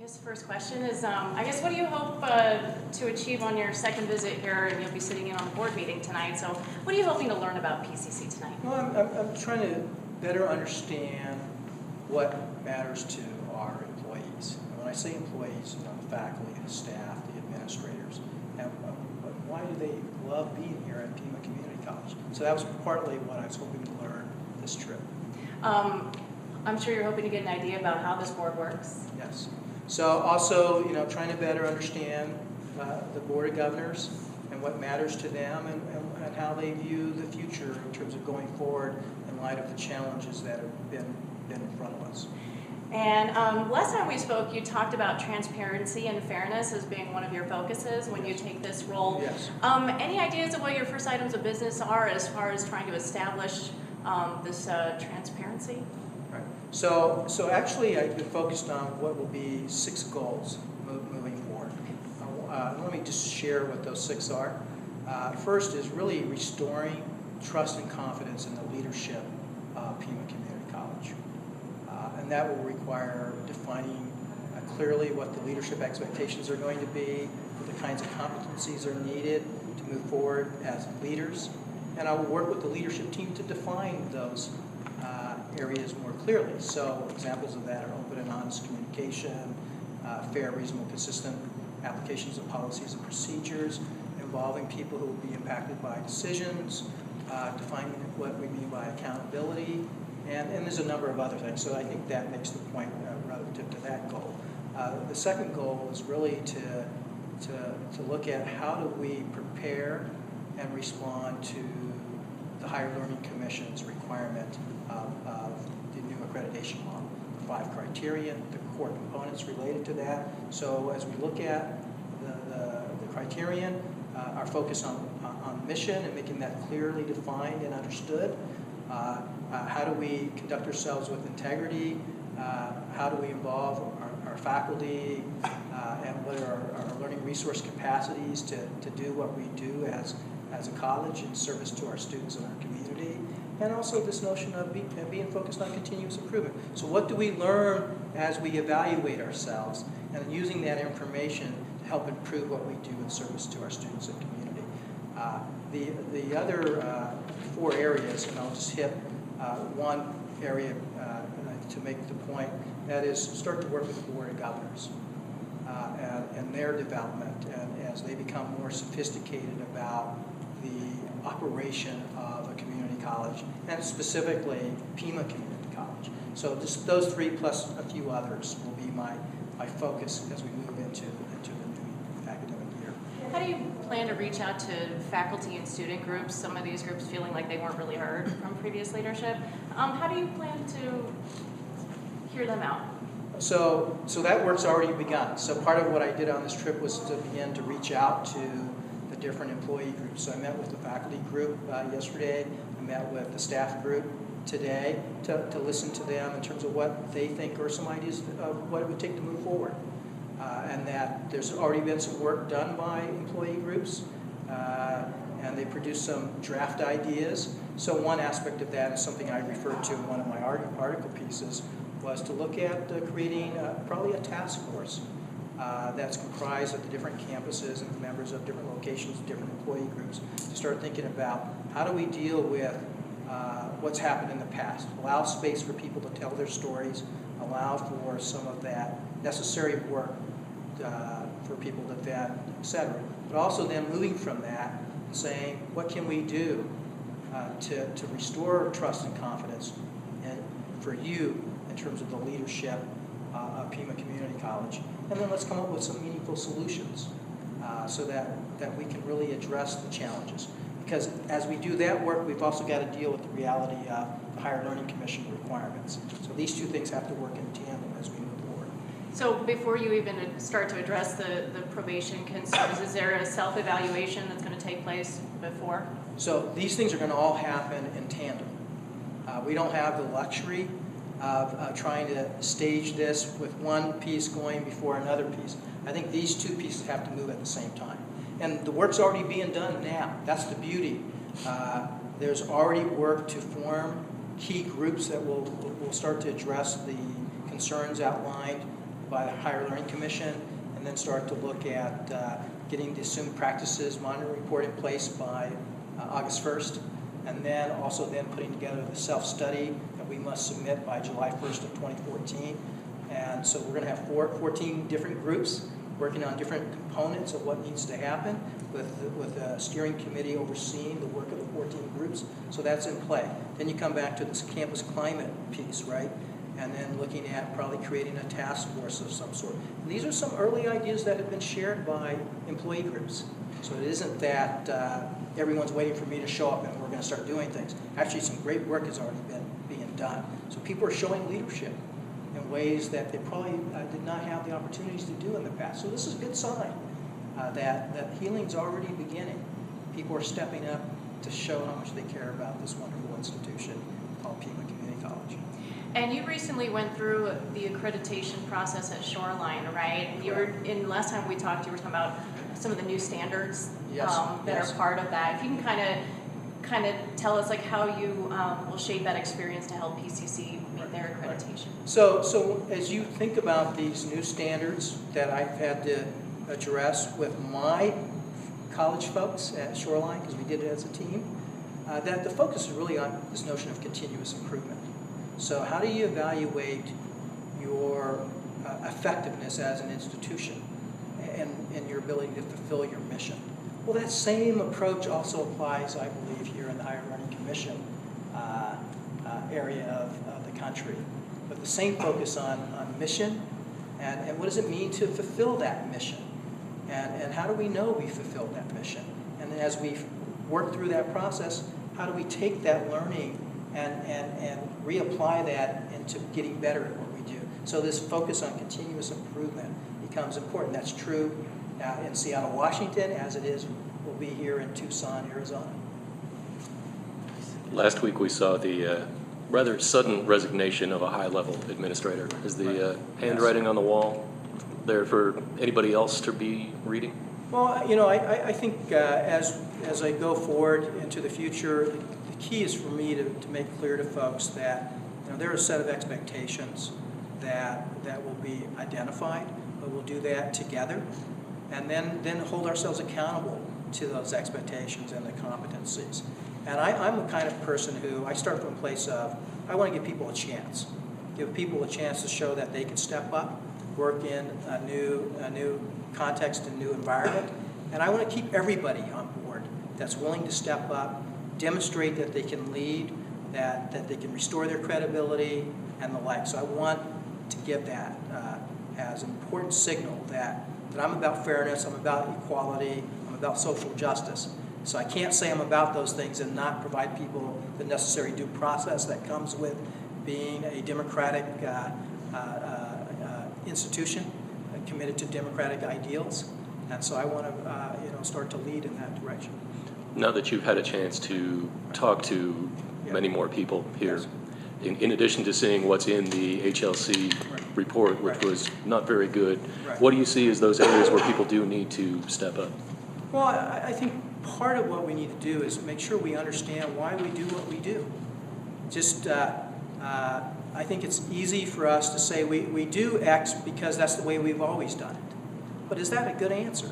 guess the first question is, what do you hope to achieve on your second visit here? And you'll be sitting in on the board meeting tonight. So what are you hoping to learn about PCC tonight? Well, I'm trying to better understand what matters to our employees. And when I say employees, the faculty, the staff, the administrators, and why do they love being here at Pima Community College? So that was partly what I was hoping to learn this trip. I'm sure you're hoping to get an idea about how this board works. Yes. So also, trying to better understand the Board of Governors and what matters to them and how they view the future in terms of going forward in light of the challenges that have been in front of us. And last time we spoke, you talked about transparency and fairness as being one of your focuses when you take this role. Yes. Any ideas of what your first items of business are as far as trying to establish this transparency? Right. So actually, I've been focused on what will be 6 goals moving forward. Let me just share what those 6 are. First is really restoring trust and confidence in the leadership of Pima Community College. And that will require defining clearly what the leadership expectations are going to be, what the kinds of competencies are needed to move forward as leaders. And I will work with the leadership team to define those areas more clearly. So examples of that are open and honest communication, fair, reasonable, consistent applications of policies and procedures, involving people who will be impacted by decisions, defining what we mean by accountability, and there's a number of other things. So I think that makes the point relative to that goal. The second goal is really to look at how do we prepare and respond to the Higher Learning Commission's requirement of the new accreditation model, the 5 criteria, the core components related to that. So as we look at the criterion, our focus on mission and making that clearly defined and understood. How do we conduct ourselves with integrity? How do we involve our faculty? And what are our learning resource capacities to do what we do as a college in service to our students and our community? And also this notion of being focused on continuous improvement. So what do we learn as we evaluate ourselves, and using that information to help improve what we do in service to our students and community? The other 4 areas, and I'll just hit one area to make the point, that is start to work with the Board of Governors and their development, and as they become more sophisticated about the operation of a community college, and specifically Pima Community College. So just those 3 plus a few others will be my focus as we move into the new academic year. How do you plan to reach out to faculty and student groups, some of these groups feeling like they weren't really heard from previous leadership? How do you plan to hear them out? So that work's already begun. So part of what I did on this trip was to begin to reach out to the different employee groups. So I met with the faculty group yesterday. I met with the staff group today to listen to them in terms of what they think are some ideas of what it would take to move forward. And that there's already been some work done by employee groups, and they produced some draft ideas. So one aspect of that is something I referred to in one of my article pieces, was to look at creating probably a task force that's comprised of the different campuses and members of different locations, different employee groups, to start thinking about how do we deal with what's happened in the past, allow space for people to tell their stories, allow for some of that necessary work for people to vet, et cetera. But also then moving from that, saying, what can we do to restore trust and confidence for you in terms of the leadership of Pima Community College? And then let's come up with some meaningful solutions so that we can really address the challenges. Because as we do that work, we've also got to deal with the reality of the Higher Learning Commission requirements. So these 2 things have to work in tandem as we move forward. So before you even start to address the probation concerns, is there a self-evaluation that's going to take place before? So these things are going to all happen in tandem. We don't have the luxury of trying to stage this with one piece going before another piece. I think these 2 pieces have to move at the same time. And the work's already being done now. That's the beauty. There's already work to form key groups that will start to address the concerns outlined by the Higher Learning Commission, and then start to look at getting the assumed practices monitoring report in place by August 1st, and then also then putting together the self-study that we must submit by July 1st of 2014. And so we're going to have 14 different groups working on different components of what needs to happen, with a steering committee overseeing the work of the 14 groups. So that's in play. Then you come back to this campus climate piece, right? And then looking at probably creating a task force of some sort. And these are some early ideas that have been shared by employee groups. So it isn't that everyone's waiting for me to show up and we're going to start doing things. Actually, some great work has already been being done. So people are showing leadership in ways that they probably did not have the opportunities to do in the past. So this is a good sign that healing's already beginning. People are stepping up to show how much they care about this wonderful institution called Pima Community College. And you recently went through the accreditation process at Shoreline, right? And you were, in last time we talked, you were talking about some of the new standards Yes, that yes. are part of that. If you can kind of tell us like how you will shape that experience to help PCC meet their accreditation. So as you think about these new standards that I've had to address with my college folks at Shoreline, because we did it as a team, that the focus is really on this notion of continuous improvement. So how do you evaluate your effectiveness as an institution and your ability to fulfill your mission? Well, that same approach also applies, I believe, here in the Higher Learning Commission area of the country. But the same focus on mission and what does it mean to fulfill that mission? And how do we know we fulfilled that mission? And then as we work through that process, how do we take that learning and reapply that into getting better at what we do? So this focus on continuous improvement becomes important. That's true in Seattle, Washington, as it will be here in Tucson, Arizona. Last week we saw the rather sudden resignation of a high-level administrator. Is the handwriting on the wall there for anybody else to be reading? Well, you know, I think as I go forward into the future, the key is for me to make clear to folks that there are a set of expectations that will be identified, but we'll do that together, and then hold ourselves accountable to those expectations and the competencies. And I'm the kind of person who, I start from a place of, I want to give people a chance. Give people a chance to show that they can step up, work in a new context and new environment. And I want to keep everybody on board that's willing to step up, demonstrate that they can lead, that they can restore their credibility and the like. So I want to give that as an important signal that I'm about fairness, I'm about equality, I'm about social justice. So I can't say I'm about those things and not provide people the necessary due process that comes with being a democratic institution committed to democratic ideals. And so I want to start to lead in that direction. Now that you've had a chance to talk to many more people here, Yes. in addition to seeing what's in the HLC report, which was not very good, what do you see as those areas where people do need to step up? Well, I think part of what we need to do is make sure we understand why we do what we do. Just, I think it's easy for us to say we do X because that's the way we've always done it. But is that a good answer?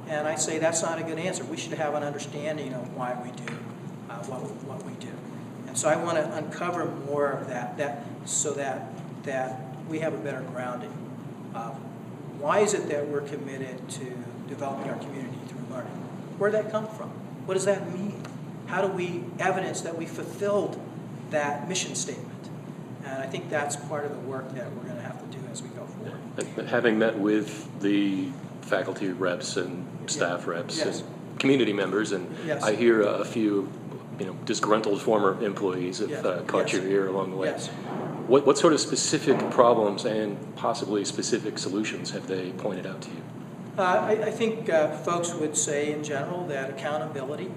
And I say that's not a good answer. We should have an understanding of why we do what we do. And so I want to uncover more of that so that we have a better grounding. Why is it that we're committed to developing our community through learning? Where did that come from? What does that mean? How do we evidence that we fulfilled that mission statement? And I think that's part of the work that we're going to have to do as we go forward. Having met with the faculty reps and staff reps Yes. and community members, and Yes. I hear a few disgruntled former employees have Yes. caught Yes. your ear along the way. Yes. What sort of specific problems and possibly specific solutions have they pointed out to you? I think folks would say in general that accountability,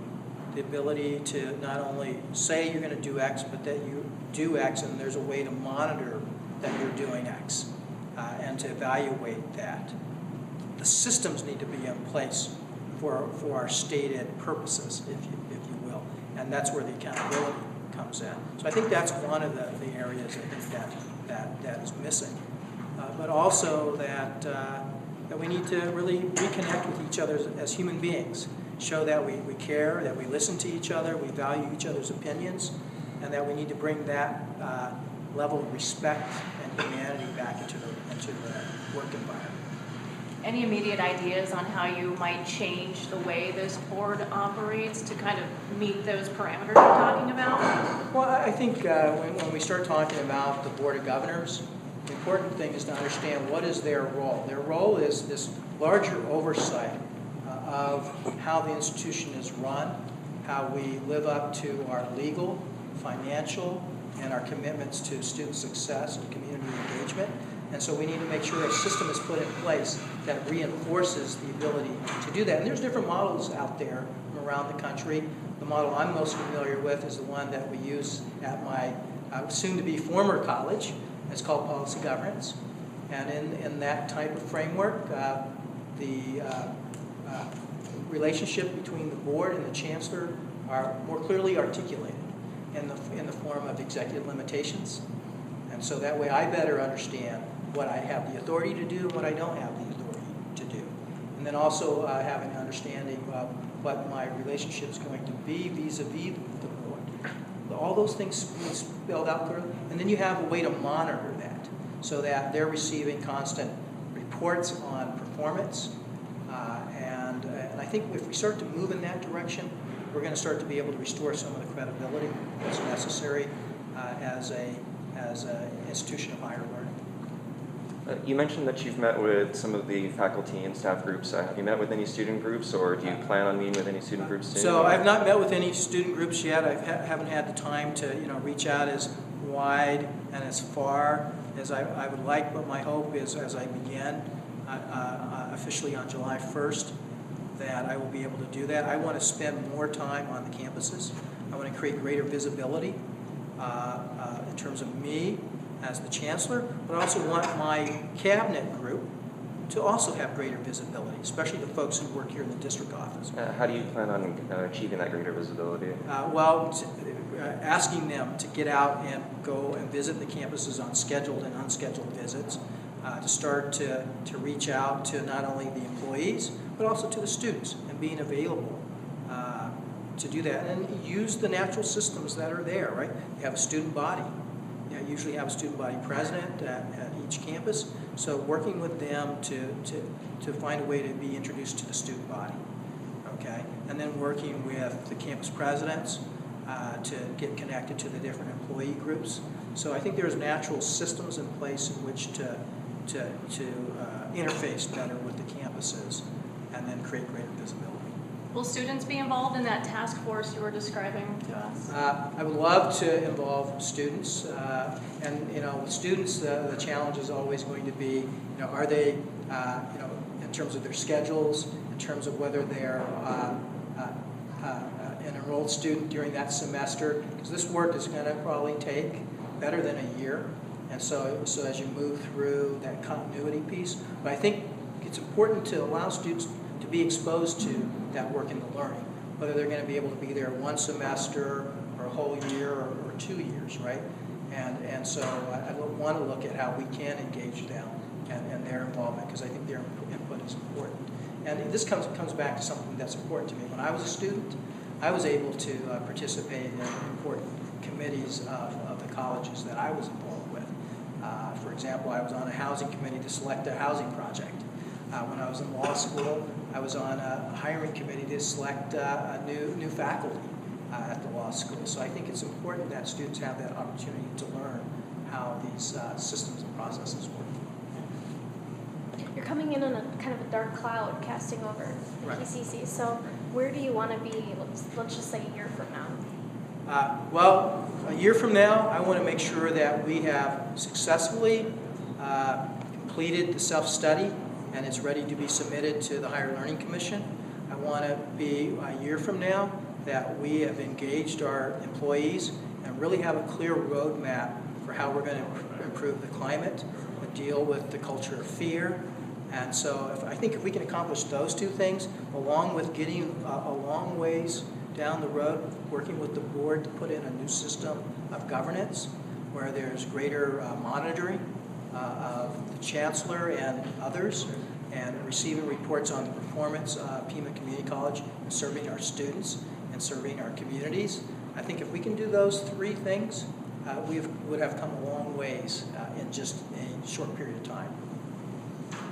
the ability to not only say you're going to do X, but that you do X and there's a way to monitor that you're doing X and to evaluate that. The systems need to be in place for our stated purposes, if you will, and that's where the accountability comes in. So I think that's one of the areas I think that is missing. but also that, that we need to really reconnect with each other as human beings, show that we care, that we listen to each other, we value each other's opinions, and that we need to bring that level of respect and humanity back into the work environment. Any immediate ideas on how you might change the way this board operates to kind of meet those parameters you're talking about? Well, I think when we start talking about the Board of Governors, the important thing is to understand what is their role. Their role is this larger oversight of how the institution is run, how we live up to our legal, financial, and our commitments to student success and community engagement. And so we need to make sure a system is put in place that reinforces the ability to do that. And there's different models out there from around the country. The model I'm most familiar with is the one that we use at my soon-to-be former college. It's called policy governance. And in that type of framework, the relationship between the board and the chancellor are more clearly articulated in the form of executive limitations. And so that way I better understand what I have the authority to do and what I don't have the authority to do. And then also having an understanding of what my relationship is going to be vis-a-vis the board. All those things being spelled out clearly. And then you have a way to monitor that so that they're receiving constant reports on performance. And I think if we start to move in that direction, we're going to start to be able to restore some of the credibility that's necessary as an institution of higher learning. You mentioned that you've met with some of the faculty and staff groups. Have you met with any student groups, or do you plan on meeting with any student groups soon? So I've not met with any student groups yet. I haven't had the time to reach out as wide and as far as I would like, but my hope is as I begin officially on July 1st that I will be able to do that. I want to spend more time on the campuses. I want to create greater visibility in terms of me as the chancellor, but I also want my cabinet group to also have greater visibility, especially the folks who work here in the district office. How do you plan on achieving that greater visibility? Asking them to get out and go and visit the campuses on scheduled and unscheduled visits, to start to reach out to not only the employees, but also to the students, and being available to do that. And use the natural systems that are there, right? You have a student body. You usually have a student body president at each campus. So working with them to find a way to be introduced to the student body, okay? And then working with the campus presidents to get connected to the different employee groups. So I think there's natural systems in place in which to interface better with the campuses and then create greater visibility. Will students be involved in that task force you were describing to us? I would love to involve students, and with students, the challenge is always going to be, are they, in terms of their schedules, in terms of whether they're an enrolled student during that semester, because this work is going to probably take better than a year, and so as you move through that continuity piece, but I think it's important to allow students to be exposed to that work in the learning, whether they're going to be able to be there one semester or a whole year or 2 years, right? And so I want to look at how we can engage them and their involvement, because I think their input is important. And this comes back to something that's important to me. When I was a student, I was able to participate in important committees of the colleges that I was involved with. For example, I was on a housing committee to select a housing project. When I was in law school, I was on a hiring committee to select new faculty at the law school. So I think it's important that students have that opportunity to learn how these systems and processes work. You're coming in on a kind of a dark cloud casting over the Right. PCC. So where do you want to be, let's just say a year from now? Well, a year from now, I want to make sure that we have successfully completed the self-study and it's ready to be submitted to the Higher Learning Commission. I want to be a year from now that we have engaged our employees and really have a clear roadmap for how we're going to improve the climate, deal with the culture of fear. And so I think if we can accomplish those two things, along with getting a long ways down the road, working with the board to put in a new system of governance where there's greater monitoring of the the chancellor and others, and receiving reports on the performance of Pima Community College in serving our students and serving our communities. I think if we can do those three things, we would have come a long ways in just a short period of time.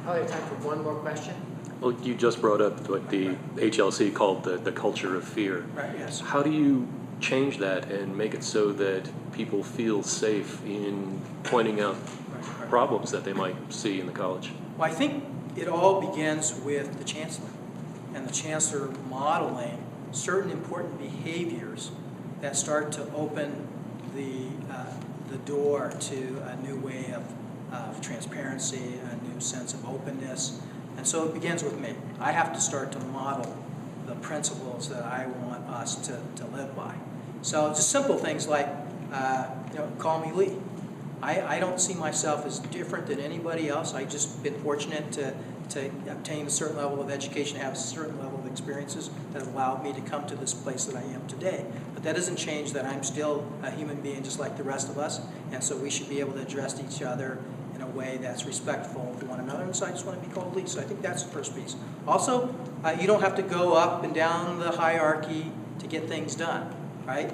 Probably have time for one more question. Well, you just brought up what the HLC called the culture of fear. Right, yes. How do you change that and make it so that people feel safe in pointing out Right. problems that they might see in the college? Well, I think it all begins with the chancellor, and the chancellor modeling certain important behaviors that start to open the door to a new way of transparency, a new sense of openness. And so it begins with me. I have to start to model the principles that I want us to live by. So just simple things like, call me Lee. I don't see myself as different than anybody else. I've just been fortunate to obtain a certain level of education, have a certain level of experiences that have allowed me to come to this place that I am today. But that doesn't change that I'm still a human being just like the rest of us, and so we should be able to address each other in a way that's respectful to one another, and so I just want to be called Lee. So I think that's the first piece. Also, you don't have to go up and down the hierarchy to get things done, right?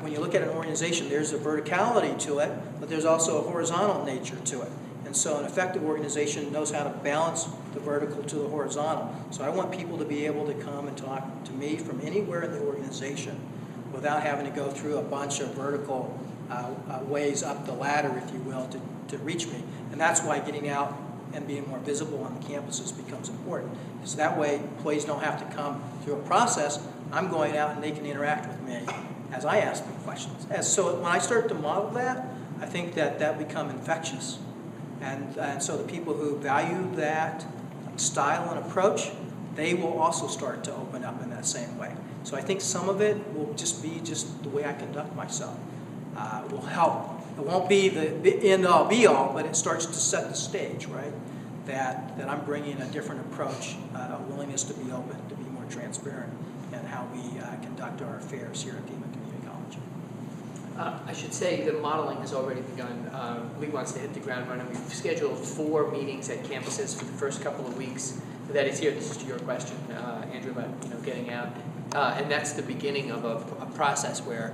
When you look at an organization, there's a verticality to it, but there's also a horizontal nature to it. And so an effective organization knows how to balance the vertical to the horizontal. So I want people to be able to come and talk to me from anywhere in the organization without having to go through a bunch of vertical ways up the ladder, if you will, to reach me. And that's why getting out and being more visible on the campuses becomes important. Because that way employees don't have to come through a process. I'm going out and they can interact with me as I ask them questions. So when I start to model that, I think that become infectious. And so the people who value that style and approach, they will also start to open up in that same way. So I think some of it will just be just the way I conduct myself. Will help. It won't be the end-all, be-all, but it starts to set the stage, right? That I'm bringing a different approach, a willingness to be open, to be more transparent in how we conduct our affairs here at Pima Community College. I should say the modeling has already begun. Lee wants to hit the ground running. We've scheduled 4 meetings at campuses for the first couple of weeks. That is here. This is to your question, Andrew, about getting out, and that's the beginning of a process where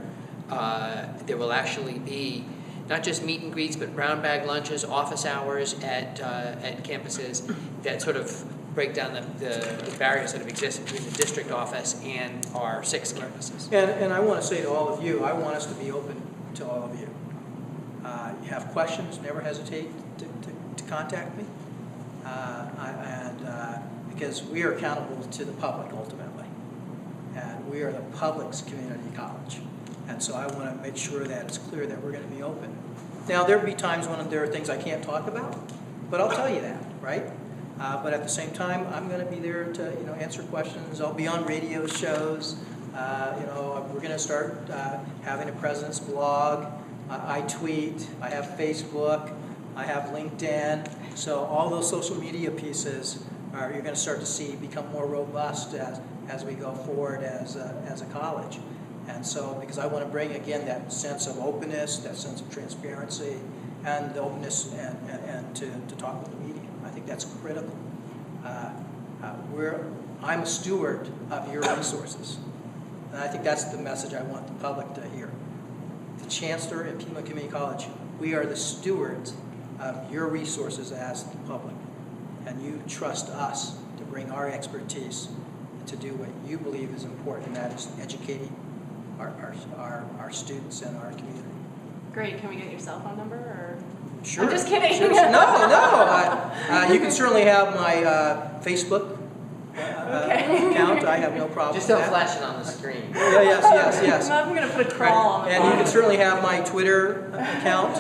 there will actually be not just meet and greets, but brown bag lunches, office hours at campuses that sort of break down the barriers that have existed between the district office and our 6 campuses. And I want to say to all of you, I want us to be open to all of you. You have questions, never hesitate to contact me. Because we are accountable to the public ultimately. And we are the public's community college. And so I want to make sure that it's clear that we're going to be open. Now, there'll be times when there are things I can't talk about, but I'll tell you that, right? But at the same time, I'm going to be there to answer questions. I'll be on radio shows. We're going to start having a president's blog. I tweet. I have Facebook. I have LinkedIn. So all those social media pieces you're going to start to see become more robust as we go forward as a college. And so, because I want to bring, again, that sense of openness, that sense of transparency, and the openness and to talk with the media. I think that's critical. I'm a steward of your resources. And I think that's the message I want the public to hear. The Chancellor at Pima Community College, we are the stewards of your resources as the public. And you trust us to bring our expertise to do what you believe is important, and that is educating our students and our community. Great. Can we get your cell phone number? Or? Sure. I'm just kidding. Sure. No. You can certainly have my Facebook account. I have no problem Just with don't that. flash it on the screen. Yeah, yes. I'm going to put a crawl on the And you phone. can certainly have my Twitter account.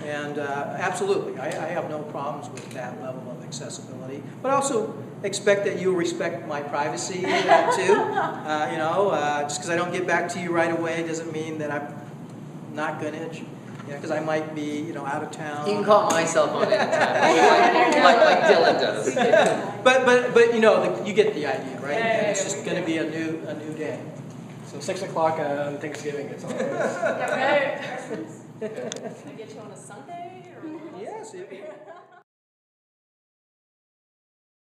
And absolutely, I have no problems with that level of accessibility. But also expect that you'll respect my privacy too. Just because I don't get back to you right away doesn't mean that I'm not going to. Because I might be, out of town. You can call my cell phone anytime, like Dylan does. But you get the idea, right? Yeah, And it's we just going to be a new day. So 6 o'clock on Thanksgiving, it's always. Right. Can I get you on a Sunday? Or Yes.